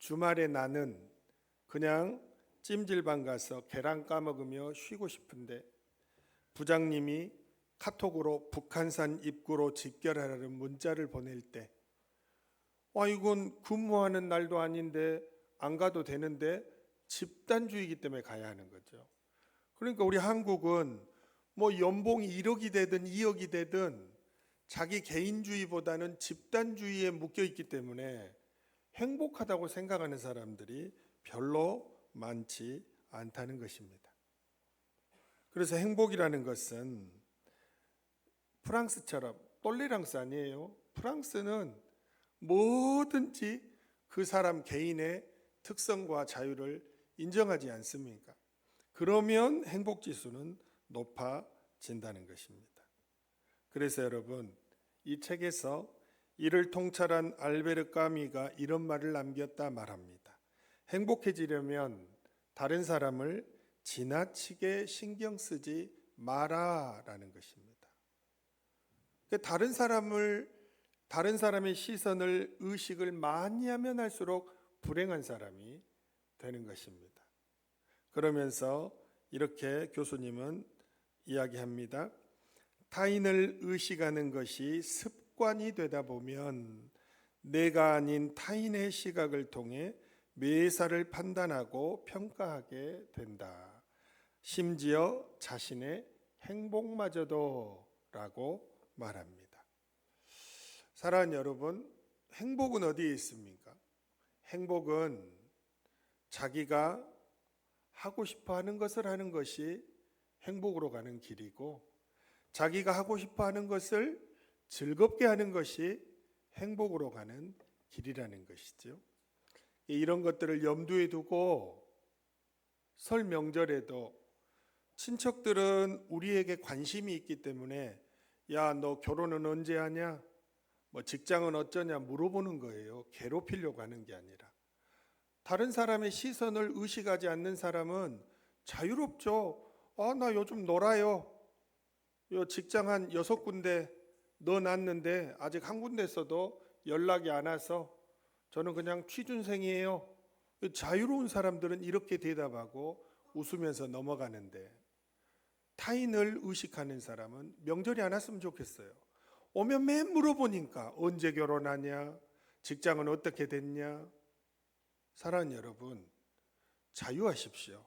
주말에 나는 그냥 찜질방 가서 계란 까먹으며 쉬고 싶은데 부장님이 카톡으로 북한산 입구로 집결하라는 문자를 보낼 때 이건 근무하는 날도 아닌데 안 가도 되는데 집단주의이기 때문에 가야 하는 거죠. 그러니까 우리 한국은 뭐 연봉이 1억이 되든 2억이 되든 자기 개인주의보다는 집단주의에 묶여 있기 때문에 행복하다고 생각하는 사람들이 별로 많지 않다는 것입니다. 그래서 행복이라는 것은 프랑스처럼 똘레랑스 아니에요. 프랑스는 뭐든지 그 사람 개인의 특성과 자유를 인정하지 않습니까? 그러면 행복 지수는 높아진다는 것입니다. 그래서 여러분, 이 책에서 이를 통찰한 알베르 까미가 이런 말을 남겼다 말합니다. 행복해지려면 다른 사람을 지나치게 신경 쓰지 마라라는 것입니다. 다른 사람의 시선을 의식을 많이 하면 할수록 불행한 사람이 되는 것입니다. 그러면서 이렇게 교수님은 이야기합니다. 타인을 의식하는 것이 습관이 되다 보면 내가 아닌 타인의 시각을 통해 매사를 판단하고 평가하게 된다. 심지어 자신의 행복마저도 라고 말합니다. 사랑하는 여러분, 행복은 어디에 있습니까? 행복은 자기가 하고 싶어 하는 것을 하는 것이 행복으로 가는 길이고 자기가 하고 싶어 하는 것을 즐겁게 하는 것이 행복으로 가는 길이라는 것이죠. 이런 것들을 염두에 두고 설 명절에도 친척들은 우리에게 관심이 있기 때문에 야, 너 결혼은 언제 하냐? 뭐 직장은 어쩌냐 물어보는 거예요. 괴롭히려고 하는 게 아니라. 다른 사람의 시선을 의식하지 않는 사람은 자유롭죠. 나 요즘 놀아요. 요 직장 한 6군데 넣어놨는데 아직 한 군데서도 연락이 안 와서 저는 그냥 취준생이에요. 자유로운 사람들은 이렇게 대답하고 웃으면서 넘어가는데 타인을 의식하는 사람은 명절이 안 왔으면 좋겠어요. 오면 맨 물어보니까 언제 결혼하냐? 직장은 어떻게 됐냐? 사랑하는 여러분, 자유하십시오.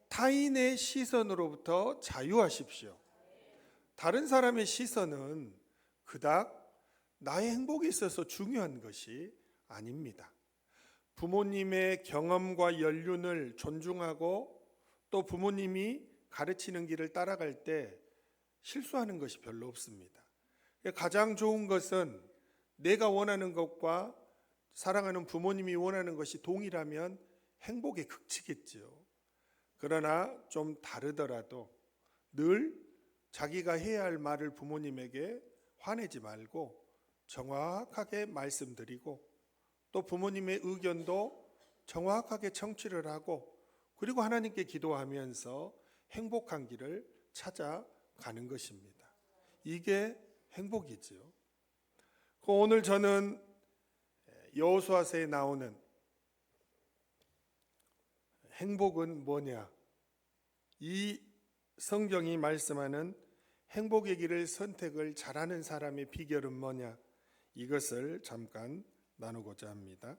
타인의 시선으로부터 자유하십시오. 다른 사람의 시선은 그닥 나의 행복에 있어서 중요한 것이 아닙니다. 부모님의 경험과 연륜을 존중하고 또 부모님이 가르치는 길을 따라갈 때 실수하는 것이 별로 없습니다. 가장 좋은 것은 내가 원하는 것과 사랑하는 부모님이 원하는 것이 동일하면 행복의 극치겠죠. 그러나 좀 다르더라도 늘 자기가 해야 할 말을 부모님에게 화내지 말고 정확하게 말씀드리고 또 부모님의 의견도 정확하게 청취를 하고 그리고 하나님께 기도하면서 행복한 길을 찾아가는 것입니다. 이게 행복이죠. 오늘 저는 여호수아서에 나오는 행복은 뭐냐? 이 성경이 말씀하는 행복의 길을 선택을 잘하는 사람의 비결은 뭐냐? 이것을 잠깐 나누고자 합니다.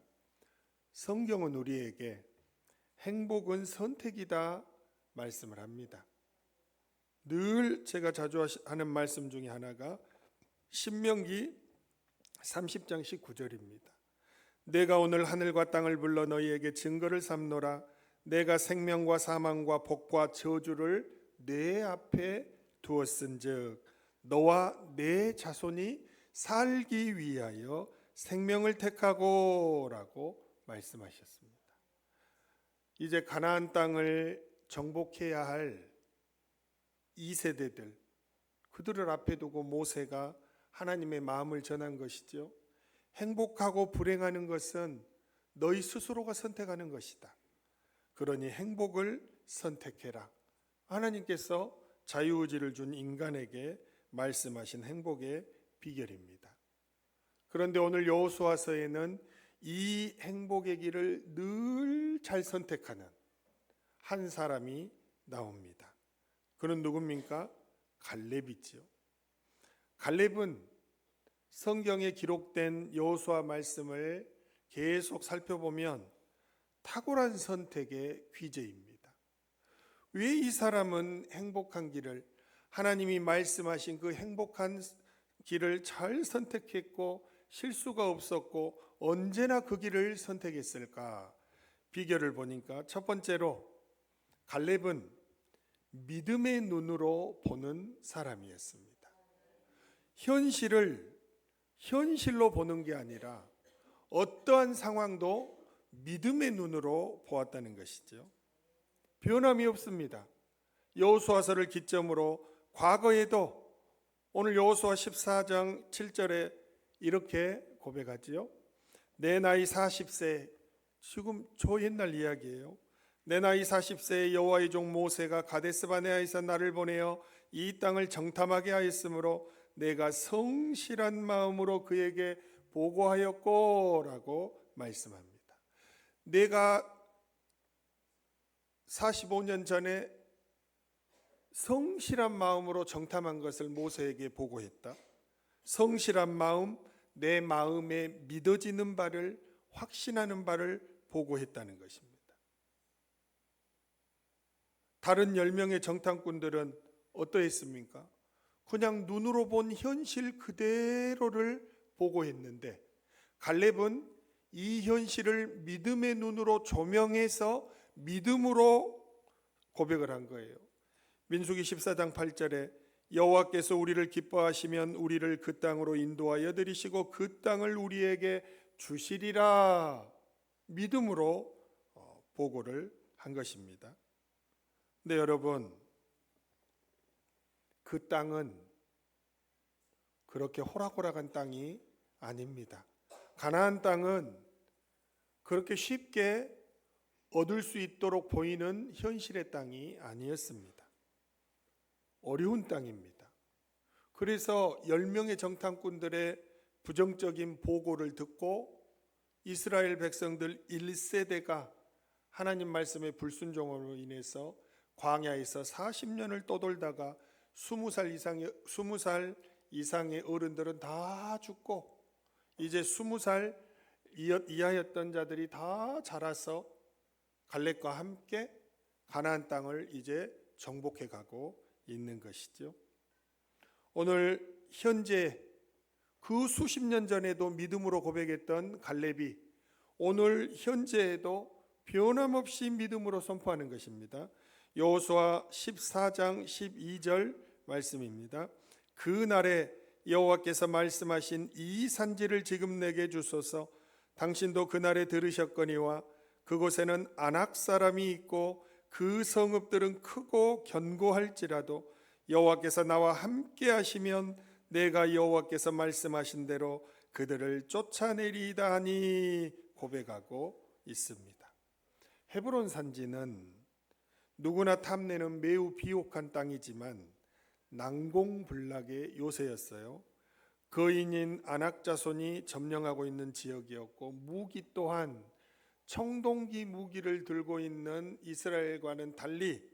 성경은 우리에게 행복은 선택이다 말씀을 합니다. 늘 제가 자주 하는 말씀 중에 하나가 신명기 30장 19절입니다. 내가 오늘 하늘과 땅을 불러 너희에게 증거를 삼노라. 내가 생명과 사망과 복과 저주를 내 앞에 두었은즉 너와 내 자손이 살기 위하여 생명을 택하고 라고 말씀하셨습니다. 이제 가나안 땅을 정복해야 할 2세대들 그들을 앞에 두고 모세가 하나님의 마음을 전한 것이죠. 행복하고 불행하는 것은 너희 스스로가 선택하는 것이다. 그러니 행복을 선택해라. 하나님께서 자유의지를 준 인간에게 말씀하신 행복의 비결입니다. 그런데 오늘 여호수아서에는 이 행복의 길을 늘 잘 선택하는 한 사람이 나옵니다. 그는 누굽니까? 갈렙이지요. 갈렙은 성경에 기록된 여호수아 말씀을 계속 살펴보면 탁월한 선택의 귀재입니다. 왜 이 사람은 행복한 길을, 하나님이 말씀하신 그 행복한 길을 잘 선택했고 실수가 없었고 언제나 그 길을 선택했을까? 비결을 보니까 첫 번째로 갈렙은 믿음의 눈으로 보는 사람이었습니다. 현실을 현실로 보는 게 아니라 어떠한 상황도 믿음의 눈으로 보았다는 것이죠. 변함이 없습니다. 여호수아서를 기점으로 과거에도 오늘 여호수아 14장 7절에 이렇게 고백하지요. 내 나이 40세, 지금 저 옛날 이야기예요. 내 나이 40세에 여호와의 종 모세가 가데스바네아에서 나를 보내어 이 땅을 정탐하게 하였으므로 내가 성실한 마음으로 그에게 보고하였고 라고 말씀합니다. 내가 45년 전에 성실한 마음으로 정탐한 것을 모세에게 보고했다. 성실한 마음, 내 마음에 믿어지는 바를, 확신하는 바를 보고했다는 것입니다. 다른 10명의 정탐꾼들은 어떠했습니까? 그냥 눈으로 본 현실 그대로를 보고했는데 갈렙은 이 현실을 믿음의 눈으로 조명해서 믿음으로 고백을 한 거예요. 민수기 14장 8절에 여호와께서 우리를 기뻐하시면 우리를 그 땅으로 인도하여 들이시고 그 땅을 우리에게 주시리라, 믿음으로 보고를 한 것입니다. 근데 여러분, 그 땅은 그렇게 호락호락한 땅이 아닙니다. 가나안 땅은 그렇게 쉽게 얻을 수 있도록 보이는 현실의 땅이 아니었습니다. 어려운 땅입니다. 그래서 10명의 정탐꾼들의 부정적인 보고를 듣고 이스라엘 백성들 1세대가 하나님 말씀의 불순종으로 인해서 광야에서 40년을 떠돌다가 20살 이상의 어른들은 다 죽고 이제 20살 이하였던 자들이 다 자라서 갈렙과 함께 가나안 땅을 이제 정복해 가고 있는 것이죠. 오늘 현재 그 수십 년 전에도 믿음으로 고백했던 갈렙이 오늘 현재에도 변함없이 믿음으로 선포하는 것입니다. 여호수아 14장 12절 말씀입니다. 그 날에 여호와께서 말씀하신 이 산지를 지금 내게 주소서. 당신도 그날에 들으셨거니와 그곳에는 아낙 사람이 있고 그 성읍들은 크고 견고할지라도 여호와께서 나와 함께 하시면 내가 여호와께서 말씀하신 대로 그들을 쫓아내리이다 하니 고백하고 있습니다. 헤브론 산지는 누구나 탐내는 매우 비옥한 땅이지만 난공불락의 요새였어요. 거인인 아낙 자손이 점령하고 있는 지역이었고 무기 또한 청동기 무기를 들고 있는 이스라엘과는 달리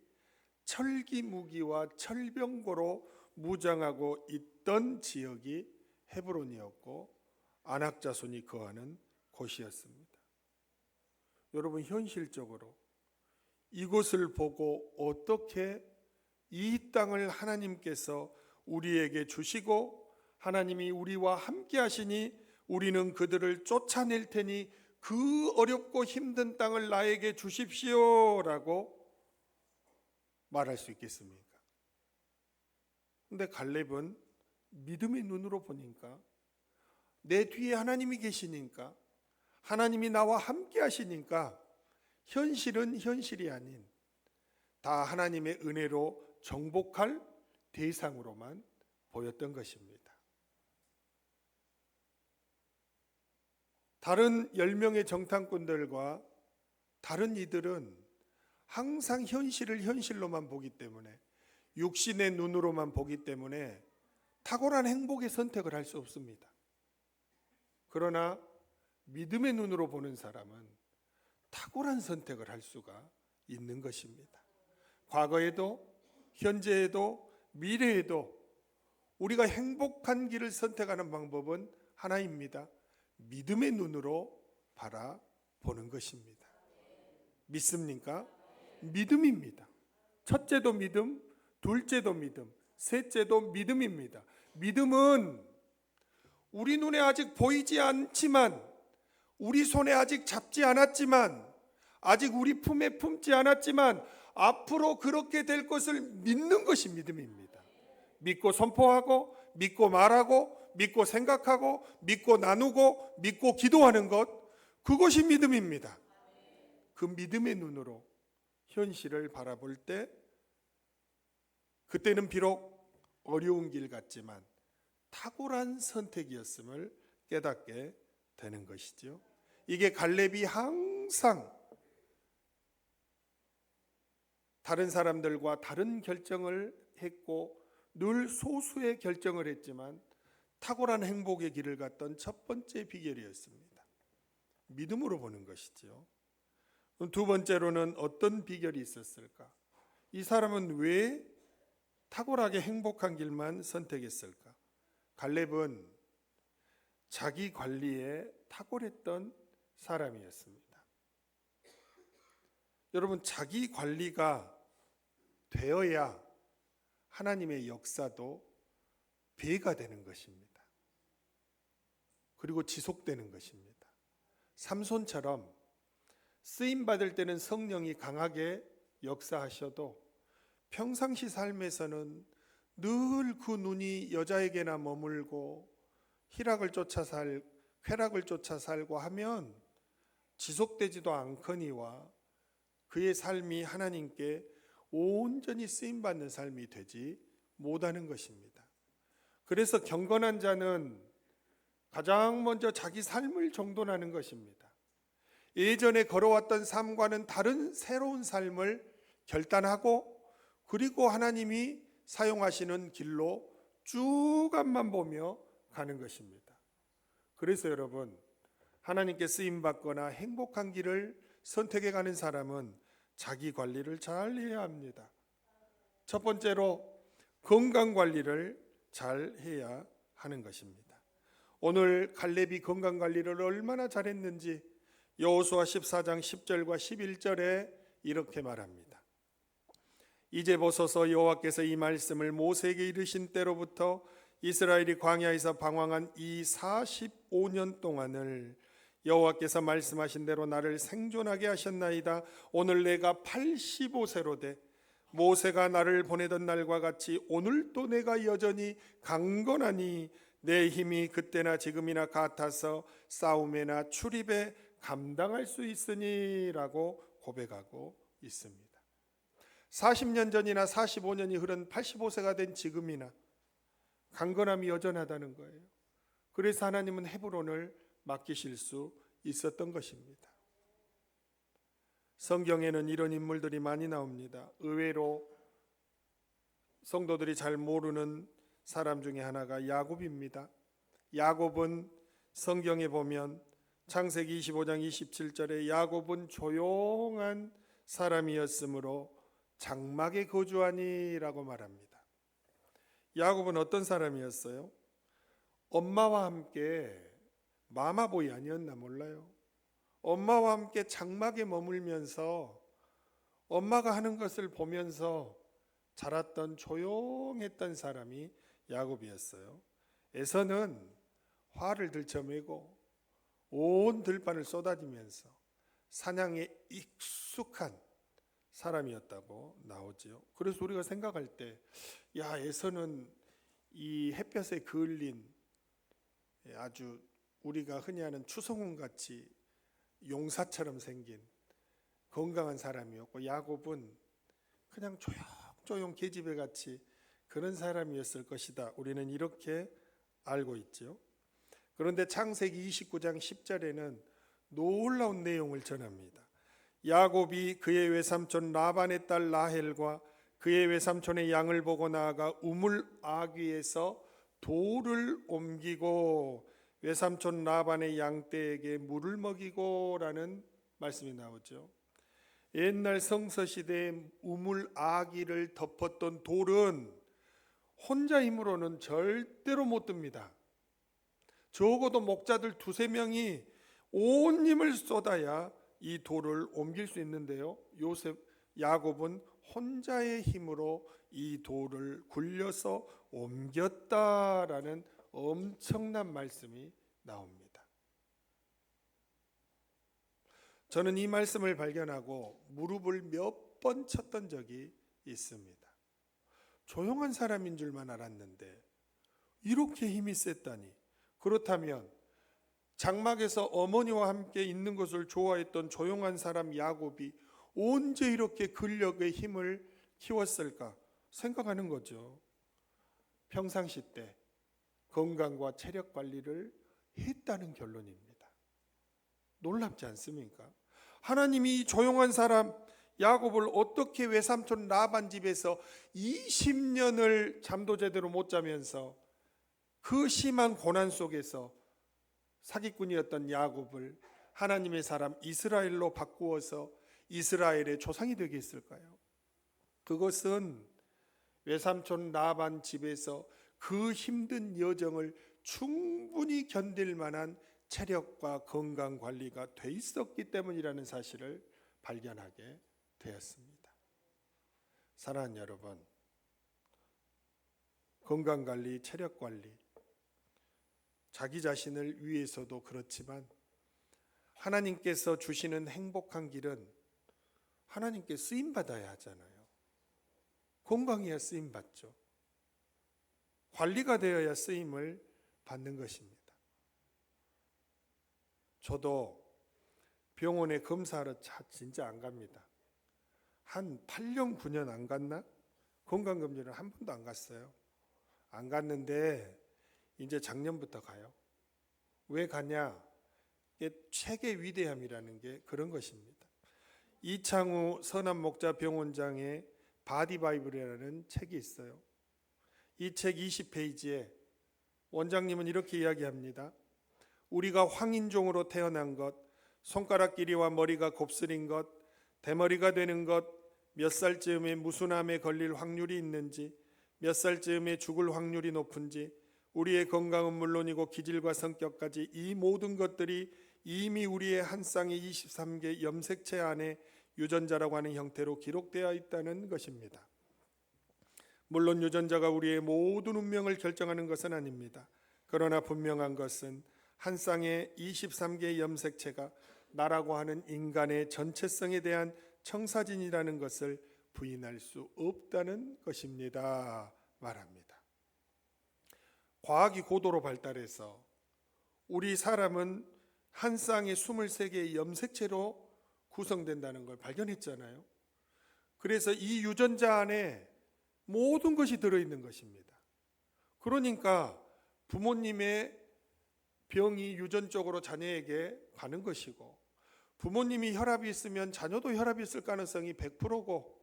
철기 무기와 철병고로 무장하고 있던 지역이 헤브론이었고 아낙 자손이 거하는 곳이었습니다. 여러분, 현실적으로 이곳을 보고 어떻게 이 땅을 하나님께서 우리에게 주시고 하나님이 우리와 함께 하시니 우리는 그들을 쫓아낼 테니 그 어렵고 힘든 땅을 나에게 주십시오라고 말할 수 있겠습니까? 근데 갈렙은 믿음의 눈으로 보니까 내 뒤에 하나님이 계시니까 하나님이 나와 함께 하시니까 현실은 현실이 아닌 다 하나님의 은혜로 정복할 대상으로만 보였던 것입니다. 다른 10명의 정탐꾼들과 다른 이들은 항상 현실을 현실로만 보기 때문에 육신의 눈으로만 보기 때문에 탁월한 행복의 선택을 할 수 없습니다. 그러나 믿음의 눈으로 보는 사람은 탁월한 선택을 할 수가 있는 것입니다. 과거에도 현재에도 미래에도 우리가 행복한 길을 선택하는 방법은 하나입니다. 믿음의 눈으로 바라보는 것입니다. 믿습니까? 믿음입니다. 첫째도 믿음, 둘째도 믿음, 셋째도 믿음입니다. 믿음은 우리 눈에 아직 보이지 않지만, 우리 손에 아직 잡지 않았지만, 아직 우리 품에 품지 않았지만 앞으로 그렇게 될 것을 믿는 것이 믿음입니다. 믿고 선포하고, 믿고 말하고, 믿고 생각하고, 믿고 나누고, 믿고 기도하는 것, 그것이 믿음입니다. 그 믿음의 눈으로 현실을 바라볼 때, 그때는 비록 어려운 길 같지만 탁월한 선택이었음을 깨닫게 되는 것이죠. 이게 갈렙이 항상 다른 사람들과 다른 결정을 했고 늘 소수의 결정을 했지만 탁월한 행복의 길을 갔던 첫 번째 비결이었습니다. 믿음으로 보는 것이죠. 두 번째로는 어떤 비결이 있었을까? 이 사람은 왜 탁월하게 행복한 길만 선택했을까? 갈렙은 자기 관리에 탁월했던 사람이었습니다. 여러분, 자기 관리가 되어야 하나님의 역사도 배가 되는 것입니다. 그리고 지속되는 것입니다. 삼손처럼 쓰임 받을 때는 성령이 강하게 역사하셔도 평상시 삶에서는 늘 그 눈이 여자에게나 머물고 쾌락을 쫓아 살고 하면 지속되지도 않거니와 그의 삶이 하나님께 온전히 쓰임받는 삶이 되지 못하는 것입니다. 그래서 경건한 자는 가장 먼저 자기 삶을 정돈하는 것입니다. 예전에 걸어왔던 삶과는 다른 새로운 삶을 결단하고, 그리고 하나님이 사용하시는 길로 쭉 앞만 보며 가는 것입니다. 그래서 여러분, 하나님께 쓰임받거나 행복한 길을 선택해 가는 사람은 자기 관리를 잘 해야 합니다. 첫 번째로 건강 관리를 잘 해야 하는 것입니다. 오늘 갈렙이 건강 관리를 얼마나 잘했는지 여호수아 14장 10절과 11절에 이렇게 말합니다. 이제 보소서, 여호와께서 이 말씀을 모세에게 이르신 때로부터 이스라엘이 광야에서 방황한 이 45년 동안을 여호와께서 말씀하신 대로 나를 생존하게 하셨나이다. 오늘 내가 85세로 돼 모세가 나를 보내던 날과 같이 오늘도 내가 여전히 강건하니 내 힘이 그때나 지금이나 같아서 싸움에나 출입에 감당할 수 있으니라고 고백하고 있습니다. 40년 전이나 45년이 흐른 85세가 된 지금이나 강건함이 여전하다는 거예요. 그래서 하나님은 헤브론을 맡기실 수 있었던 것입니다. 성경에는 이런 인물들이 많이 나옵니다. 의외로 성도들이 잘 모르는 사람 중에 하나가 야곱입니다. 야곱은 성경에 보면 창세기 25장 27절에 야곱은 조용한 사람이었으므로 장막에 거주하니라고 말합니다. 야곱은 어떤 사람이었어요? 엄마와 함께 마마보이 아니었나 몰라요. 엄마와 함께 장막에 머물면서 엄마가 하는 것을 보면서 자랐던 조용했던 사람이 야곱이었어요. 에서는 활을 들쳐매고 온 들판을 쏟아지면서 사냥에 익숙한 사람이었다고 나오지요. 그래서 우리가 생각할 때, 야, 에서는 이 햇볕에 그을린 아주 우리가 흔히 하는 추성훈 같이 용사처럼 생긴 건강한 사람이었고, 야곱은 그냥 조용조용 계집애 같이 그런 사람이었을 것이다. 우리는 이렇게 알고 있죠. 그런데 창세기 29장 10절에는 놀라운 내용을 전합니다. 야곱이 그의 외삼촌 라반의 딸 라헬과 그의 외삼촌의 양을 보고 나아가 우물 아귀에서 돌을 옮기고 외삼촌 라반의 양떼에게 물을 먹이고라는 말씀이 나오죠. 옛날 성서시대에 우물 아기를 덮었던 돌은 혼자 힘으로는 절대로 못 듭니다. 적어도 목자들 두세 명이 온 힘을 쏟아야 이 돌을 옮길 수 있는데요. 야곱은 혼자의 힘으로 이 돌을 굴려서 옮겼다라는 엄청난 말씀이 나옵니다. 저는 이 말씀을 발견하고 무릎을 몇 번 쳤던 적이 있습니다. 조용한 사람인 줄만 알았는데 이렇게 힘이 셌다니. 그렇다면 장막에서 어머니와 함께 있는 것을 좋아했던 조용한 사람 야곱이 언제 이렇게 근력의 힘을 키웠을까 생각하는 거죠. 평상시 때 건강과 체력 관리를 했다는 결론입니다. 놀랍지 않습니까? 하나님이 이 조용한 사람 야곱을 어떻게 외삼촌 라반 집에서 20년을 잠도 제대로 못 자면서 그 심한 고난 속에서 사기꾼이었던 야곱을 하나님의 사람 이스라엘로 바꾸어서 이스라엘의 조상이 되게 했을까요? 그것은 외삼촌 라반 집에서 그 힘든 여정을 충분히 견딜 만한 체력과 건강 관리가 돼 있었기 때문이라는 사실을 발견하게 되었습니다. 사랑하는 여러분, 건강 관리, 체력 관리, 자기 자신을 위해서도 그렇지만 하나님께서 주시는 행복한 길은 하나님께 쓰임 받아야 하잖아요. 건강해야 쓰임 받죠. 관리가 되어야 쓰임을 받는 것입니다. 저도 병원에 검사하러 진짜 안 갑니다. 한 8년, 9년 안 갔나? 건강검진을 한 번도 안 갔어요. 안 갔는데 이제 작년부터 가요. 왜 가냐? 책의 위대함이라는 게 그런 것입니다. 이창우 서남목자병원장의 바디바이블이라는 책이 있어요. 이 책 20페이지에 원장님은 이렇게 이야기합니다. 우리가 황인종으로 태어난 것, 손가락 길이와 머리가 곱슬인 것, 대머리가 되는 것, 몇 살쯤에 무슨 암에 걸릴 확률이 있는지, 몇 살쯤에 죽을 확률이 높은지, 우리의 건강은 물론이고 기질과 성격까지 이 모든 것들이 이미 우리의 한 쌍의 23개 염색체 안에 유전자라고 하는 형태로 기록되어 있다는 것입니다. 물론 유전자가 우리의 모든 운명을 결정하는 것은 아닙니다. 그러나 분명한 것은 한 쌍의 23개의 염색체가 나라고 하는 인간의 전체성에 대한 청사진이라는 것을 부인할 수 없다는 것입니다. 말합니다. 과학이 고도로 발달해서 우리 사람은 한 쌍의 23개의 염색체로 구성된다는 걸 발견했잖아요. 그래서 이 유전자 안에 모든 것이 들어있는 것입니다. 그러니까 부모님의 병이 유전적으로 자녀에게 가는 것이고, 부모님이 혈압이 있으면 자녀도 혈압이 있을 가능성이 100%고,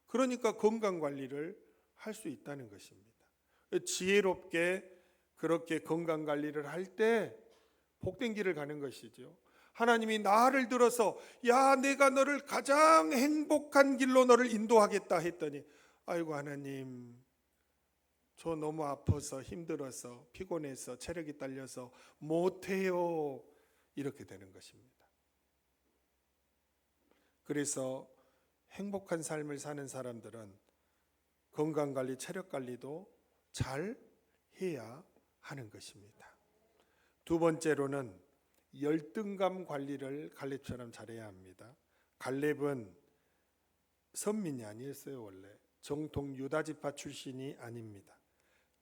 그러니까 건강관리를 할 수 있다는 것입니다. 지혜롭게 그렇게 건강관리를 할 때 복된 길을 가는 것이죠. 하나님이 나를 들어서 야 내가 너를 가장 행복한 길로 너를 인도하겠다 했더니 아이고 하나님 저 너무 아파서 힘들어서 피곤해서 체력이 딸려서 못해요 이렇게 되는 것입니다. 그래서 행복한 삶을 사는 사람들은 건강관리, 체력관리도 잘 해야 하는 것입니다. 두 번째로는 열등감 관리를 갈렙처럼 잘해야 합니다. 갈렙은 선민이 아니었어요. 원래 정통 유다지파 출신이 아닙니다.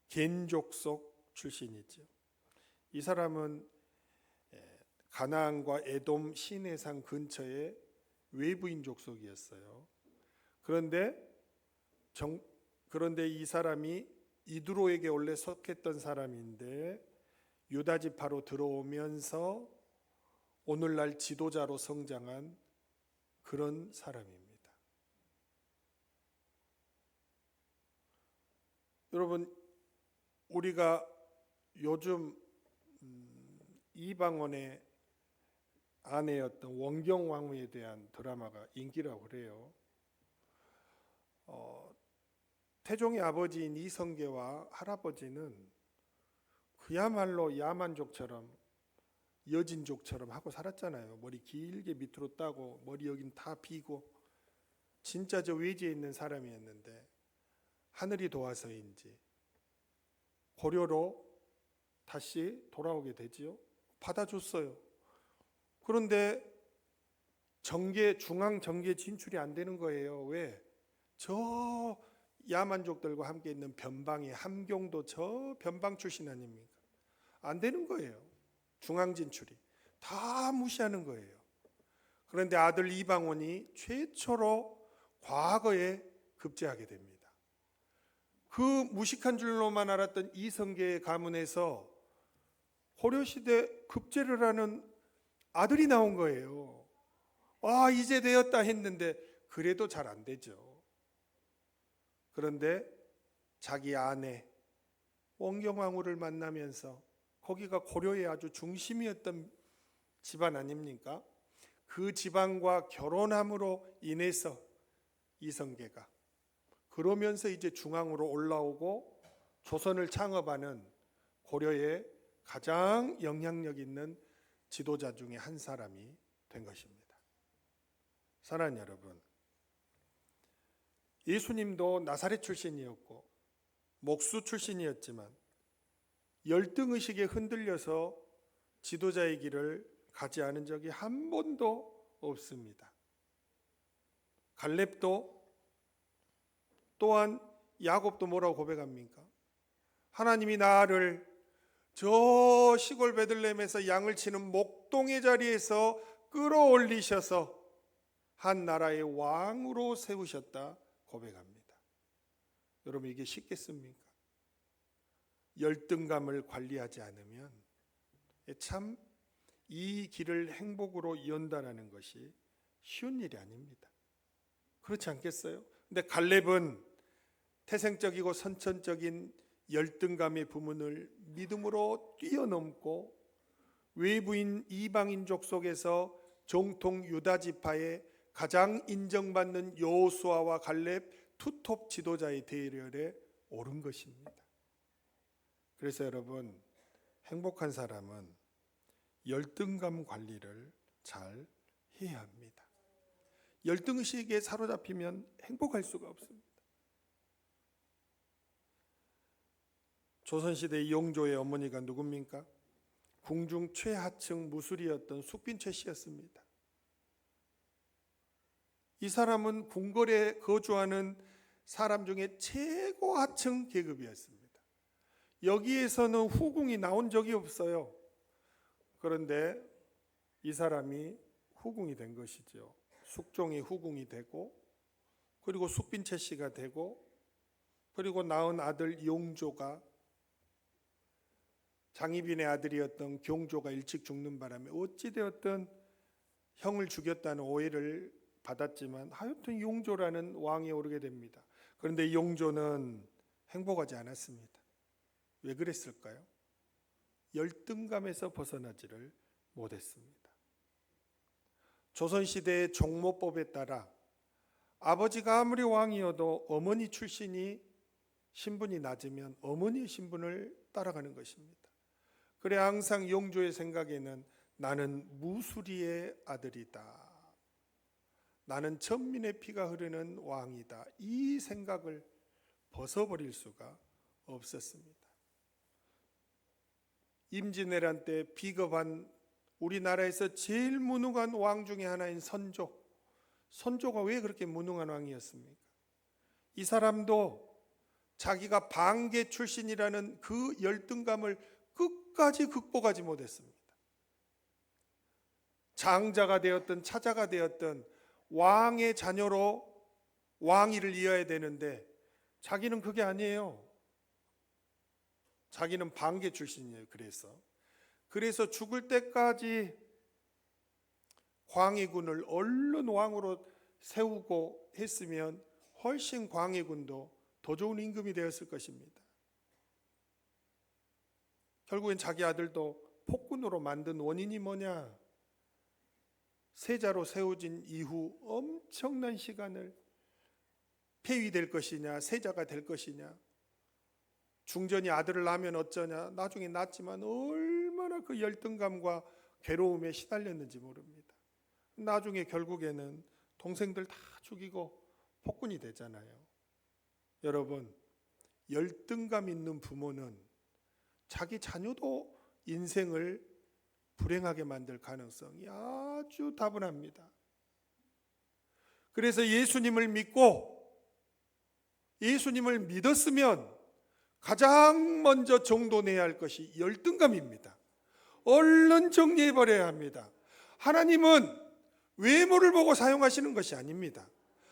겐족속 출신이죠. 이 사람은 가나안과 에돔 시내산 근처의 외부인 족속이었어요. 그런데 이 사람이 이드로에게 원래 속했던 사람인데 유다지파로 들어오면서 오늘날 지도자로 성장한 그런 사람입니다. 여러분 우리가 요즘 이방원의 아내였던 원경왕후에 대한 드라마가 인기라고 그래요. 태종의 아버지인 이성계와 할아버지는 그야말로 야만족처럼 여진족처럼 하고 살았잖아요. 머리 길게 밑으로 따고 머리 여긴 다 비고 진짜 저 외지에 있는 사람이었는데 하늘이 도와서인지 고려로 다시 돌아오게 되지요. 받아줬어요. 그런데 중앙 정계 진출이 안 되는 거예요. 왜? 저 야만족들과 함께 있는 변방의 함경도 저 변방 출신 아닙니까? 안 되는 거예요. 중앙 진출이 다 무시하는 거예요. 그런데 아들 이방원이 최초로 과거에 급제하게 됩니다. 그 무식한 줄로만 알았던 이성계의 가문에서 고려시대 급제를 하는 아들이 나온 거예요. 이제 되었다 했는데 그래도 잘 안 되죠. 그런데 자기 아내 원경왕후를 만나면서 거기가 고려의 아주 중심이었던 집안 아닙니까? 그 집안과 결혼함으로 인해서 이성계가 그러면서 이제 중앙으로 올라오고 조선을 창업하는 고려의 가장 영향력 있는 지도자 중에 한 사람이 된 것입니다. 사랑하는 여러분, 예수님도 나사렛 출신이었고 목수 출신이었지만 열등의식에 흔들려서 지도자의 길을 가지 않은 적이 한 번도 없습니다. 갈렙도 또한 야곱도 뭐라고 고백합니까? 하나님이 나를 저 시골 베들레헴에서 양을 치는 목동의 자리에서 끌어올리셔서 한 나라의 왕으로 세우셨다 고백합니다. 여러분, 이게 쉽겠습니까? 열등감을 관리하지 않으면 참 이 길을 행복으로 연다라는 것이 쉬운 일이 아닙니다. 그렇지 않겠어요? 근데 갈렙은 태생적이고 선천적인 열등감의 부문을 믿음으로 뛰어넘고 외부인 이방인족 속에서 정통 유다 지파의 가장 인정받는 여호수아와 갈렙 투톱 지도자의 대열에 오른 것입니다. 그래서 여러분, 행복한 사람은 열등감 관리를 잘 해야 합니다. 열등의식에 사로잡히면 행복할 수가 없습니다. 조선시대 용조의 어머니가 누굽니까? 궁중 최하층 무술이었던 숙빈 최 씨였습니다. 이 사람은 궁궐에 거주하는 사람 중에 최고 하층 계급이었습니다. 여기에서는 후궁이 나온 적이 없어요. 그런데 이 사람이 후궁이 된 것이죠. 숙종이 후궁이 되고, 그리고 숙빈 최 씨가 되고, 그리고 낳은 아들 용조가 장희빈의 아들이었던 경조가 일찍 죽는 바람에 어찌되었든 형을 죽였다는 오해를 받았지만 하여튼 용조라는 왕에 오르게 됩니다. 그런데 용조는 행복하지 않았습니다. 왜 그랬을까요? 열등감에서 벗어나지를 못했습니다. 조선시대의 종모법에 따라 아버지가 아무리 왕이어도 어머니 출신이 신분이 낮으면 어머니의 신분을 따라가는 것입니다. 그래 항상 용조의 생각에는 나는 무수리의 아들이다. 나는 천민의 피가 흐르는 왕이다. 이 생각을 벗어버릴 수가 없었습니다. 임진왜란 때 비겁한 우리나라에서 제일 무능한 왕 중에 하나인 선조가 왜 그렇게 무능한 왕이었습니까? 이 사람도 자기가 방계 출신이라는 그 열등감을 끝까지 극복하지 못했습니다. 장자가 되었든 차자가 되었든 왕의 자녀로 왕위를 이어야 되는데 자기는 그게 아니에요. 자기는 방계 출신이에요. 그래서 죽을 때까지 광해군을 얼른 왕으로 세우고 했으면 훨씬 광해군도 더 좋은 임금이 되었을 것입니다. 결국엔 자기 아들도 폭군으로 사건으로 만든 원인이 뭐냐? 세자로 세워진 이후 엄청난 시간을 폐위될 것이냐, 세자가 될 것이냐, 중전이 아들을 낳으면 어쩌냐, 나중에 낳았지만 얼마나 그 열등감과 괴로움에 시달렸는지 모릅니다. 나중에 결국에는 동생들 다 죽이고 폭군이 되잖아요. 여러분, 열등감 있는 부모는 자기 자녀도 인생을 불행하게 만들 가능성이 아주 다분합니다. 그래서 예수님을 믿었으면 가장 먼저 정돈해야 할 것이 열등감입니다. 얼른 정리해버려야 합니다. 하나님은 외모를 보고 사용하시는 것이 아닙니다.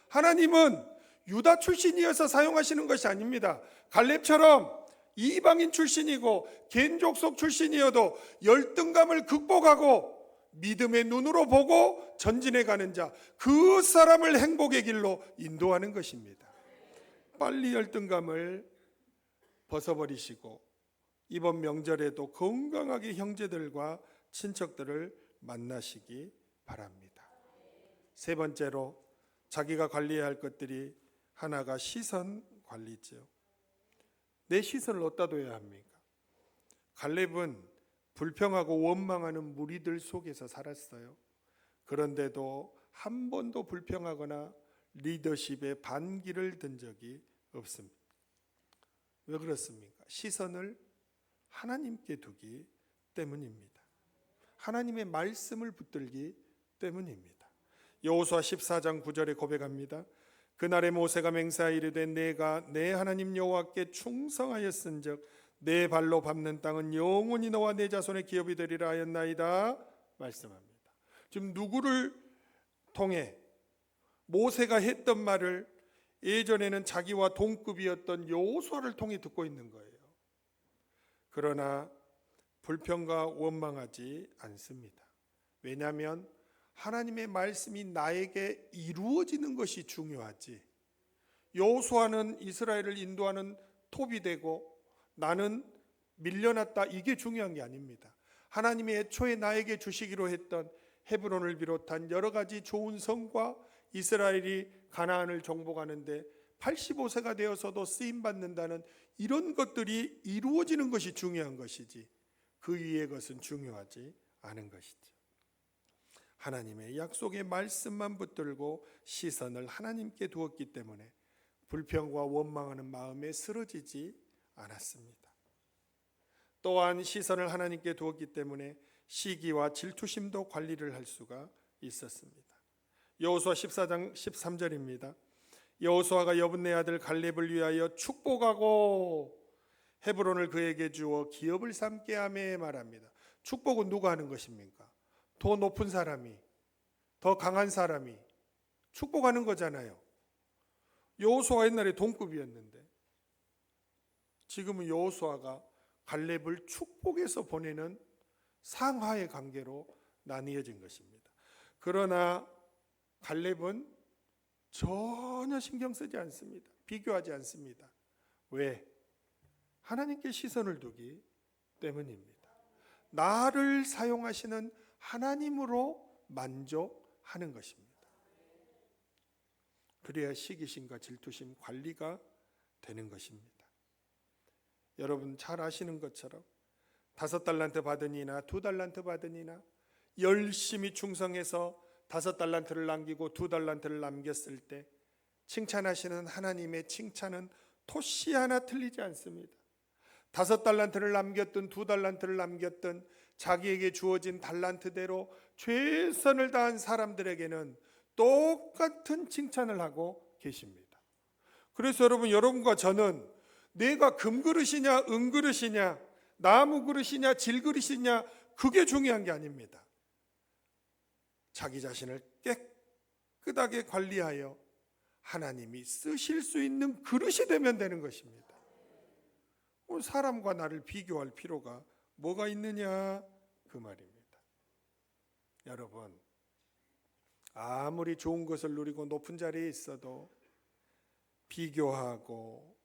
하나님은 유다 출신이어서 사용하시는 것이 아닙니다. 갈렙처럼 이방인 출신이고 겐족속 출신이어도 열등감을 극복하고 믿음의 눈으로 보고 전진해 가는 자, 그 사람을 행복의 길로 인도하는 것입니다. 빨리 열등감을 벗어버리시고 이번 명절에도 건강하게 형제들과 친척들을 만나시기 바랍니다. 세 번째로 자기가 관리해야 할 것들이 하나가 시선 관리죠. 내 시선을 어디다 둬야 합니까? 갈렙은 불평하고 원망하는 무리들 속에서 살았어요. 그런데도 한 번도 불평하거나 리더십에 반기를 든 적이 없습니다. 왜 그렇습니까? 시선을 하나님께 두기 때문입니다. 하나님의 말씀을 붙들기 때문입니다. 여호수아 14장 9절에 고백합니다. 그날에 모세가 맹세하여 이르되 내가 내 하나님 여호와께 충성하였은즉 내 발로 밟는 땅은 영원히 너와 내 자손의 기업이 되리라 하였나이다 말씀합니다. 지금 누구를 통해 모세가 했던 말을 예전에는 자기와 동급이었던 여호수아를 통해 듣고 있는 거예요. 그러나 불평과 원망하지 않습니다. 왜냐하면 하나님의 말씀이 나에게 이루어지는 것이 중요하지, 여호수아는 이스라엘을 인도하는 톱이 되고 나는 밀려났다, 이게 중요한 게 아닙니다. 하나님이 애초에 나에게 주시기로 했던 헤브론을 비롯한 여러 가지 좋은 성과 이스라엘이 가나안을 정복하는데 85세가 되어서도 쓰임받는다는 이런 것들이 이루어지는 것이 중요한 것이지 그 위의 것은 중요하지 않은 것이죠. 하나님의 약속의 말씀만 붙들고 시선을 하나님께 두었기 때문에 불평과 원망하는 마음에 쓰러지지 않았습니다. 또한 시선을 하나님께 두었기 때문에 시기와 질투심도 관리를 할 수가 있었습니다. 여호수아 14장 13절입니다. 여호수아가 여분네 아들 갈렙을 위하여 축복하고 헤브론을 그에게 주어 기업을 삼게 하며 말합니다. 축복은 누가 하는 것입니까? 더 높은 사람이, 더 강한 사람이 축복하는 거잖아요. 여호수아 옛날에 동급이었는데 지금은 여호수아가 갈렙을 축복해서 보내는 상하의 관계로 나뉘어진 것입니다. 그러나 갈렙은 전혀 신경 쓰지 않습니다. 비교하지 않습니다. 왜? 하나님께 시선을 두기 때문입니다. 나를 사용하시는 하나님으로 만족하는 것입니다. 그래야 시기심과 질투심 관리가 되는 것입니다. 여러분 잘 아시는 것처럼 5달란트 받으니나 2달란트 받으니나 열심히 충성해서 5달란트를 남기고 2달란트를 남겼을 때 칭찬하시는 하나님의 칭찬은 토시 하나 틀리지 않습니다. 5달란트를 남겼든 2달란트를 남겼든 자기에게 주어진 달란트대로 최선을 다한 사람들에게는 똑같은 칭찬을 하고 계십니다. 그래서 여러분과 저는 내가 금그릇이냐 은그릇이냐 나무그릇이냐 질그릇이냐 그게 중요한 게 아닙니다. 자기 자신을 깨끗하게 관리하여 하나님이 쓰실 수 있는 그릇이 되면 되는 것입니다. 사람과 나를 비교할 필요가 뭐가 있느냐 그 말입니다. 여러분 아무리 좋은 것을 누리고 높은 자리에 있어도 비교하고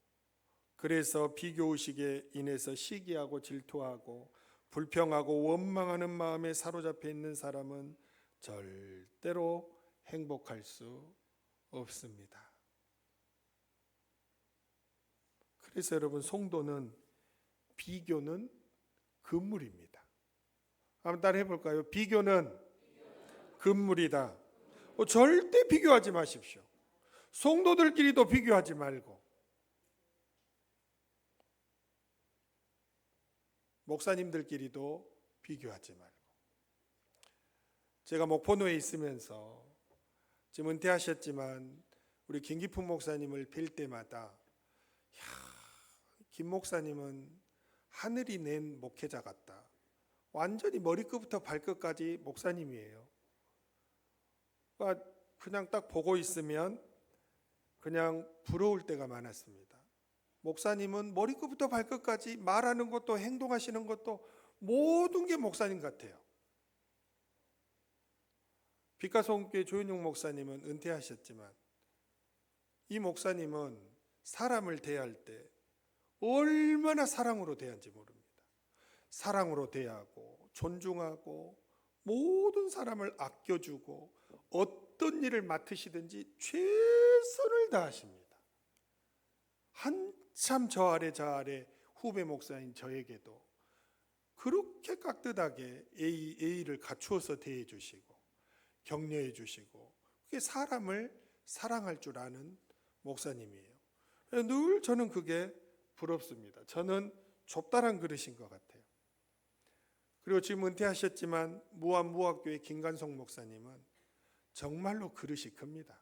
그래서 비교의식에 인해서 시기하고 질투하고 불평하고 원망하는 마음에 사로잡혀 있는 사람은 절대로 행복할 수 없습니다. 그래서 여러분, 송도는 비교는 금물입니다. 한번 따라 해볼까요? 비교는 금물이다. 절대 비교하지 마십시오. 송도들끼리도 비교하지 말고, 목사님들끼리도 비교하지 말고. 제가 목포노에 있으면서 지금 은퇴하셨지만 우리 김기풍 목사님을 뵐 때마다 김 목사님은 하늘이 낸 목회자 같다. 완전히 머리끝부터 발끝까지 목사님이에요. 그러니까 그냥 딱 보고 있으면 그냥 부러울 때가 많았습니다. 목사님은 머리끝부터 발끝까지 말하는 것도 행동하시는 것도 모든 게 목사님 같아요. 빛가송교회 조윤용 목사님은 은퇴하셨지만 이 목사님은 사람을 대할 때 얼마나 사랑으로 대한지 모릅니다. 사랑으로 대하고 존중하고 모든 사람을 아껴주고 어떤 일을 맡으시든지 최선을 다하십니다. 한참 저 아래 후배 목사인 저에게도 그렇게 깍듯하게 예의를 갖추어서 대해 주시고 격려해 주시고, 그게 사람을 사랑할 줄 아는 목사님이에요. 늘 저는 그게 부럽습니다. 저는 좁다란 그릇인 것 같아요. 그리고 지금 은퇴하셨지만 무안무학교의 김관성 목사님은 정말로 그릇이 큽니다.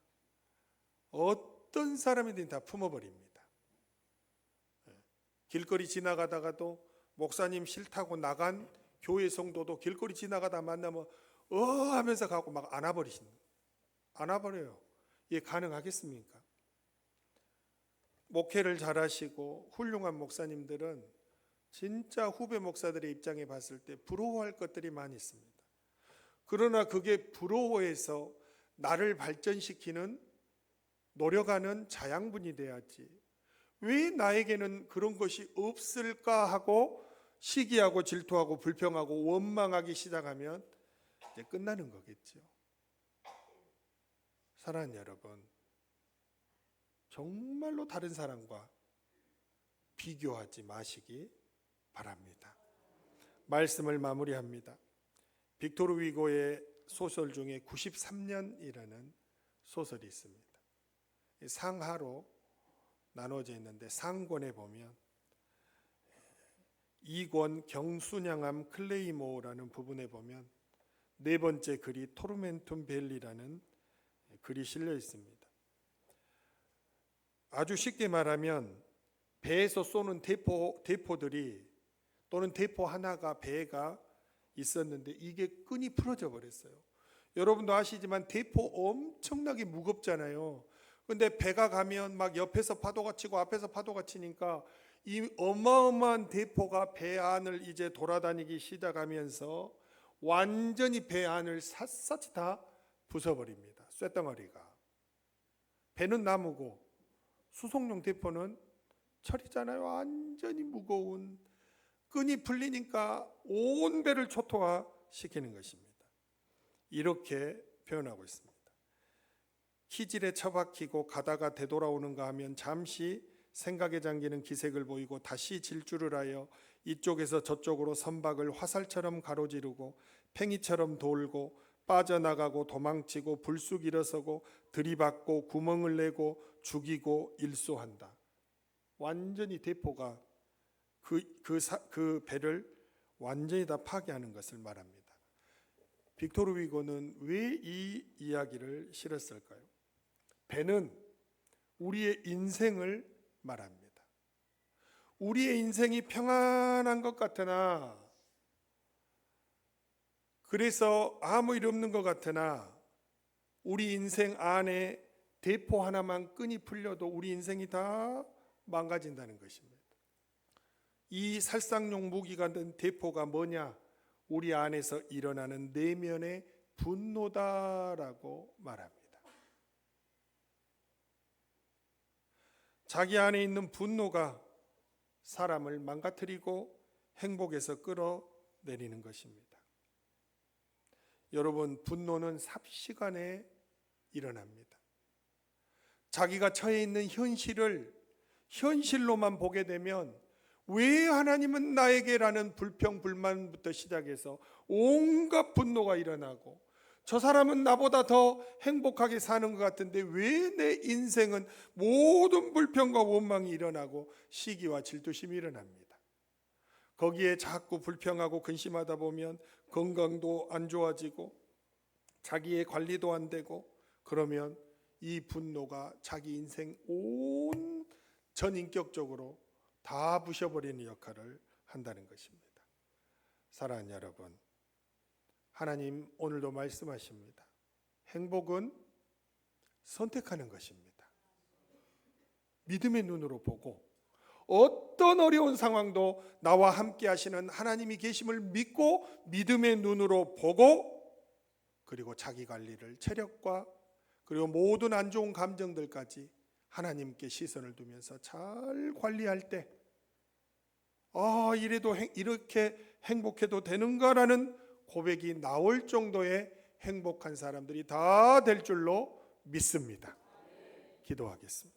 어떤 사람이든 다 품어버립니다. 길거리 지나가다가도 목사님 싫다고 나간 교회 성도도 길거리 지나가다 만나면 하면서 가고 막 안아버려요. 이게 가능하겠습니까? 목회를 잘하시고 훌륭한 목사님들은 진짜 후배 목사들의 입장에 봤을 때 부러워할 것들이 많이 있습니다. 그러나 그게 부러워해서 나를 발전시키는 노력하는 자양분이 돼야지, 왜 나에게는 그런 것이 없을까 하고 시기하고 질투하고 불평하고 원망하기 시작하면 이제 끝나는 거겠죠. 사랑하는 여러분, 정말로 다른 사람과 비교하지 마시기 바랍니다. 말씀을 마무리합니다. 빅토르 위고의 소설 중에 93년이라는 소설이 있습니다. 상하로 나눠져 있는데 상권에 보면 2권 경순양함 클레이모라는 부분에 보면 네 번째 글이 토르멘툼 벨리라는 글이 실려 있습니다. 아주 쉽게 말하면 배에서 쏘는 대포들이 또는 대포 하나가 배가 있었는데 이게 끈이 풀어져 버렸어요. 여러분도 아시지만 대포 엄청나게 무겁잖아요. 근데 배가 가면 막 옆에서 파도가 치고 앞에서 파도가 치니까 이 어마어마한 대포가 배 안을 이제 돌아다니기 시작하면서 완전히 배 안을 샅샅이 다 부숴버립니다. 쇳덩어리가. 배는 나무고 수송용 대포는 철이잖아요. 완전히 무거운, 끈이 풀리니까 온 배를 초토화시키는 것입니다. 이렇게 표현하고 있습니다. 키질에 처박히고 가다가 되돌아오는가 하면 잠시 생각에 잠기는 기색을 보이고 다시 질주를 하여 이쪽에서 저쪽으로 선박을 화살처럼 가로지르고 팽이처럼 돌고 빠져나가고 도망치고 불쑥 일어서고 들이받고 구멍을 내고 죽이고 일소한다. 완전히 대포가 그 배를 완전히 다 파괴하는 것을 말합니다. 빅토르 위고는 왜 이 이야기를 실었을까요? 배는 우리의 인생을 말합니다. 우리의 인생이 평안한 것 같으나, 그래서 아무 일 없는 것 같으나 우리 인생 안에 대포 하나만 끈이 풀려도 우리 인생이 다 망가진다는 것입니다. 이 살상용 무기가 된 대포가 뭐냐? 우리 안에서 일어나는 내면의 분노다라고 말합니다. 자기 안에 있는 분노가 사람을 망가뜨리고 행복에서 끌어내리는 내리는 것입니다. 여러분, 분노는 삽시간에 일어납니다. 자기가 처해 있는 현실을 현실로만 보게 되면 왜 하나님은 나에게라는 불평, 불만부터 시작해서 온갖 분노가 일어나고, 저 사람은 나보다 더 행복하게 사는 것 같은데 왜 내 인생은 모든 불평과 원망이 일어나고 시기와 질투심이 일어납니다. 거기에 자꾸 불평하고 근심하다 보면 건강도 안 좋아지고 자기의 관리도 안 되고, 그러면 이 분노가 자기 인생 온 전인격적으로 다 부셔버리는 역할을 한다는 것입니다. 사랑하는 여러분, 하나님 오늘도 말씀하십니다. 행복은 선택하는 것입니다. 믿음의 눈으로 보고 어떤 어려운 상황도 나와 함께 하시는 하나님이 계심을 믿고 믿음의 눈으로 보고, 그리고 자기 관리를, 체력과 그리고 모든 안 좋은 감정들까지 하나님께 시선을 두면서 잘 관리할 때, 이래도 이렇게 행복해도 되는가라는 고백이 나올 정도의 행복한 사람들이 다 될 줄로 믿습니다. 기도하겠습니다.